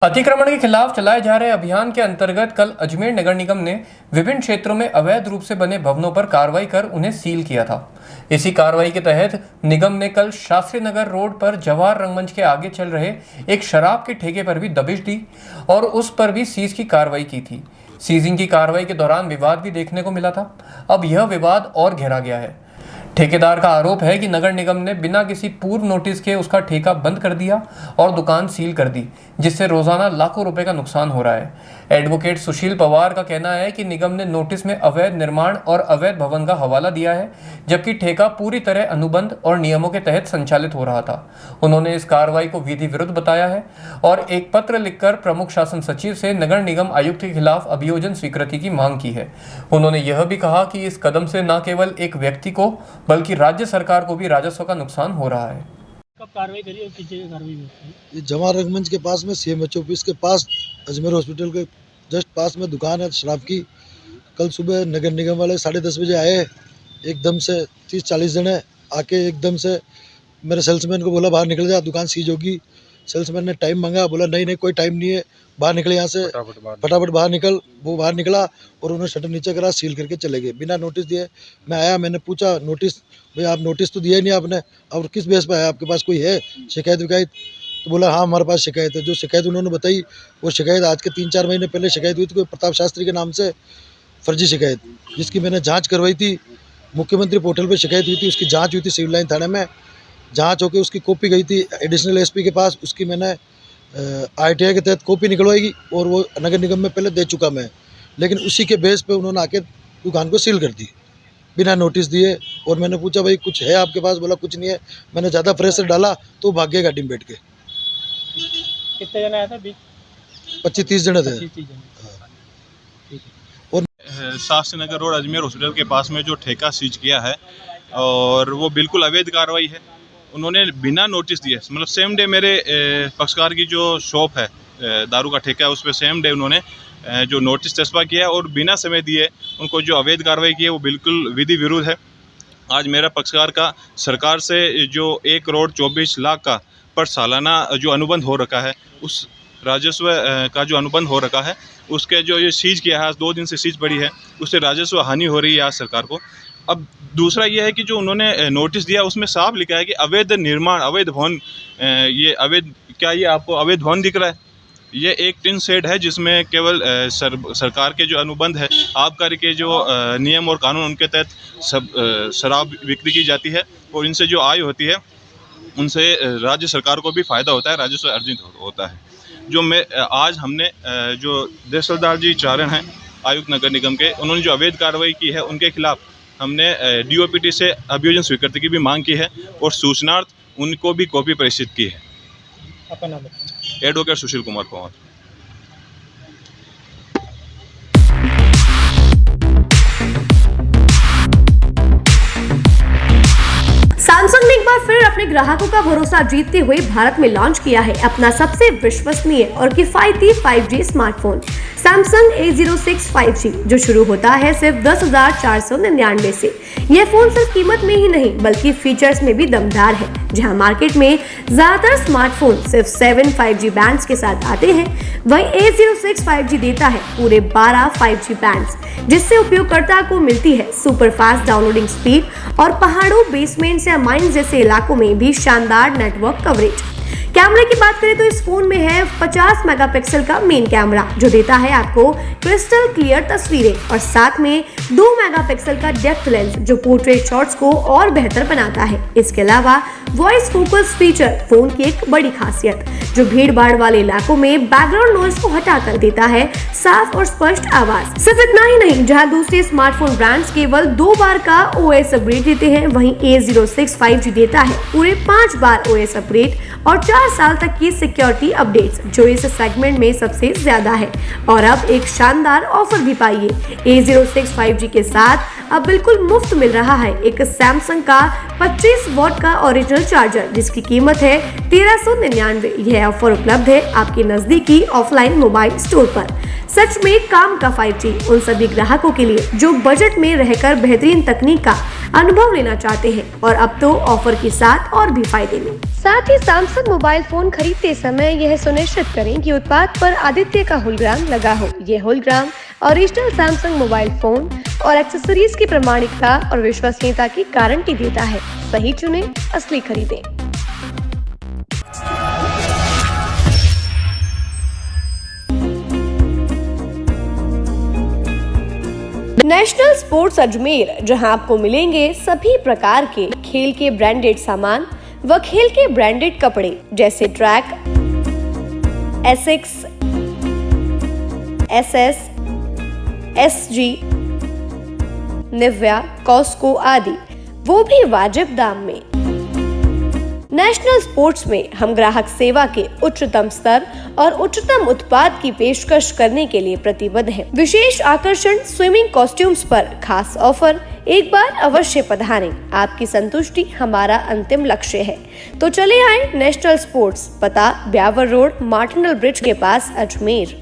अतिक्रमण के खिलाफ चलाए जा रहे अभियान के अंतर्गत कल अजमेर नगर निगम ने विभिन्न क्षेत्रों में अवैध रूप से बने भवनों पर कार्रवाई कर उन्हें सील किया था। इसी कार्रवाई के तहत निगम ने कल शास्त्री नगर रोड पर जवाहर रंगमंच के आगे चल रहे एक शराब के ठेके पर भी दबिश दी और उस पर भी सीज की कार्रवाई की थी। सीजिंग की कार्रवाई के दौरान विवाद भी देखने को मिला था। अब यह विवाद और गहरा गया है। ठेकेदार का आरोप है कि नगर निगम ने बिना किसी पूर्व नोटिस के उसका ठेका बंद कर दिया और दुकान सील कर दी, जिससे रोजाना लाखों रुपए का नुकसान हो रहा है। एडवोकेट सुशील पवार का कहना है कि निगम ने नोटिस में अवैध निर्माण और अवैध भवन का हवाला दिया है, जबकि ठेका पूरी तरह अनुबंध और नियमों के तहत संचालित हो रहा था। उन्होंने इस कार्रवाई को विधि विरुद्ध बताया है और एक पत्र लिखकर प्रमुख शासन सचिव से नगर निगम आयुक्त के खिलाफ अभियोजन स्वीकृति की मांग की है। उन्होंने यह भी कहा कि इस कदम से न केवल एक व्यक्ति को बल्कि राज्य सरकार को भी राजस्व का नुकसान हो रहा है। कब कार्रवाई करी और किस जगह कार्रवाई हुई? ये जवाहर रंगमंच के पास में सीएमएचओ ऑफिस के पास अजमेर हॉस्पिटल के जस्ट पास में दुकान है शराब की। कल सुबह नगर निगम वाले 10:30 बजे आए। एकदम से 30-40 जने आके एकदम से मेरे सेल्समैन को बोला बाहर निकल जा, दुकान सीज होगी। सेल्समैन ने टाइम मांगा, बोला नहीं कोई टाइम नहीं है, बाहर निकले यहाँ से, फटाफट बाहर निकल। वो बाहर निकला और उन्होंने शटर नीचे करा, सील करके चले गए बिना नोटिस दिए। मैं आया, मैंने पूछा नोटिस भाई आप नोटिस तो दिया ही नहीं आपने, और किस बेस पर है, आपके पास कोई है शिकायत विकायत? तो बोला हाँ हमारे पास शिकायत है। जो शिकायत उन्होंने बताई वो शिकायत आज के 3-4 महीने पहले शिकायत हुई थी कोई प्रताप शास्त्री के नाम से, फर्जी शिकायत, जिसकी मैंने जाँच करवाई थी। मुख्यमंत्री पोर्टल पर शिकायत हुई थी, उसकी जाँच हुई थी सिविल लाइन थाने में। जांच होकर उसकी कॉपी गई थी एडिशनल एसपी के पास, उसकी मैंने आरटीआई के तहत कॉपी निकलवाएगी और वो नगर निगम में पहले दे चुका मैं, लेकिन उसी के बेस पे उन्होंने आके दुकान को सील कर दी बिना नोटिस दिए। और मैंने पूछा भाई कुछ है आपके पास? बोला कुछ नहीं है। मैंने ज़्यादा प्रेशर डाला तो भाग गया गाड़ी में बैठ के। कितने जने आए थे? 25-30 जने थे। और शास्त्री नगर रोड अजमेर हॉस्पिटल के पास में जो ठेका सीज किया है और वो बिल्कुल अवैध कार्रवाई है। उन्होंने बिना नोटिस दिए, मतलब सेम डे मेरे पक्षकार की जो शॉप है दारू का ठेका है उस पर सेम डे उन्होंने जो नोटिस चस्पा किया है और बिना समय दिए उनको जो अवैध कार्रवाई की है वो बिल्कुल विधि विरुद्ध है। आज मेरा पक्षकार का सरकार से जो 1 करोड़ 24 लाख का पर सालाना जो अनुबंध हो रखा है, उस राजस्व का जो अनुबंध हो रखा है उसके जो ये सीज किया है, आज 2 दिन से सीज पड़ी है, उससे राजस्व हानि हो रही है आज सरकार को। अब दूसरा ये है कि जो उन्होंने नोटिस दिया उसमें साफ लिखा है कि अवैध निर्माण, अवैध भवन, ये अवैध, क्या ये आपको अवैध भवन दिख रहा है? ये एक टिन शेड है जिसमें केवल सरकार के जो अनुबंध है, आबकारी के जो नियम और कानून उनके तहत शराब बिक्री की जाती है और इनसे जो आय होती है उनसे राज्य सरकार को भी फ़ायदा होता है, राजस्व अर्जित होता है। जो मैं आज हमने जो देश सरदार जी चारण हैं आयुक्त नगर निगम के, उन्होंने जो अवैध कार्रवाई की है उनके खिलाफ हमने डीओपीटी से अभियोजन स्वीकृति की भी मांग की है और सूचनार्थ उनको भी कॉपी प्रेषित की है। आपका नाम है? एडवोकेट सुशील कुमार पवार। सैमसंग ने एक बार फिर अपने ग्राहकों का भरोसा जीतते हुए भारत में लॉन्च किया है अपना सबसे विश्वसनीय और किफायती 5G smartphone Samsung A06 5G, जो शुरू होता है सिर्फ 10,499 से। यह फोन सिर्फ कीमत में ही नहीं बल्कि फीचर्स में भी दमदार है। जहां मार्केट में ज्यादातर स्मार्टफोन सिर्फ 7 5G बैंड्स के साथ आते हैं, वहीं A06 5G देता है पूरे 12 5G बैंड्स, जिससे उपयोगकर्ता को मिलती है सुपर फास्ट डाउनलोडिंग स्पीड और पहाड़ों, बेसमेंट्स या माइंस जैसे इलाकों में भी शानदार नेटवर्क कवरेज। कैमरे की बात करें तो इस फोन में है 50 मेगापिक्सल का मेन कैमरा, जो देता है आपको क्रिस्टल क्लियर तस्वीरें, और साथ में 2 मेगापिक्सल का डेप्थ लेंस, जो पोर्ट्रेट शॉट्स को और बेहतर बनाता है। इसके अलावा वॉइस फोकस फीचर फोन की एक बड़ी खासियत, जो भीड़ भाड़ वाले इलाकों में बैकग्राउंड नॉइज को हटाकर देता है साफ और स्पष्ट आवाज। सिर्फ इतना ही नहीं, जहां दूसरे स्मार्टफोन ब्रांड्स केवल 2 बार का OS अपग्रेड देते हैं, वहीं A06 5G देता है पूरे 5 बार OS अपग्रेड और 4 साल तक की सिक्योरिटी अपडेट्स, जो इस सेगमेंट में सबसे ज्यादा है। और अब एक शानदार ऑफर भी पाइए। A06 5G के साथ अब बिल्कुल मुफ्त मिल रहा है एक सैमसंग का 25 वॉट का ओरिजिनल चार्जर, जिसकी कीमत है 1399। यह ऑफर उपलब्ध है आपके नजदीकी ऑफलाइन मोबाइल स्टोर पर। सच में काम का 5G उन सभी ग्राहकों के लिए जो बजट में रहकर बेहतरीन तकनीक का अनुभव लेना चाहते हैं और अब तो ऑफर के साथ और भी फायदे में। साथ ही सैमसंग मोबाइल फोन खरीदते समय यह सुनिश्चित करें कि उत्पाद पर आदित्य का होलोग्राम लगा हो। ये hologram original Samsung mobile phone और एक्सेसरीज की प्रामाणिकता और विश्वसनीयता की गारंटी देता है। सही चुने, असली खरीदें। नेशनल स्पोर्ट्स अजमेर, जहां आपको मिलेंगे सभी प्रकार के खेल के ब्रांडेड सामान व खेल के ब्रांडेड कपड़े जैसे track, Asics, SS, SG, Nivia, Cosco आदि, वो भी वाजिब दाम में। नेशनल स्पोर्ट्स में हम ग्राहक सेवा के उच्चतम स्तर और उच्चतम उत्पाद की पेशकश करने के लिए प्रतिबद्ध हैं। विशेष आकर्षण स्विमिंग कॉस्ट्यूम्स पर खास ऑफर। एक बार अवश्य पधारें, आपकी संतुष्टि हमारा अंतिम लक्ष्य है। तो चले आए नेशनल स्पोर्ट्स, पता ब्यावर रोड, मार्टिनल ब्रिज के पास, अजमेर।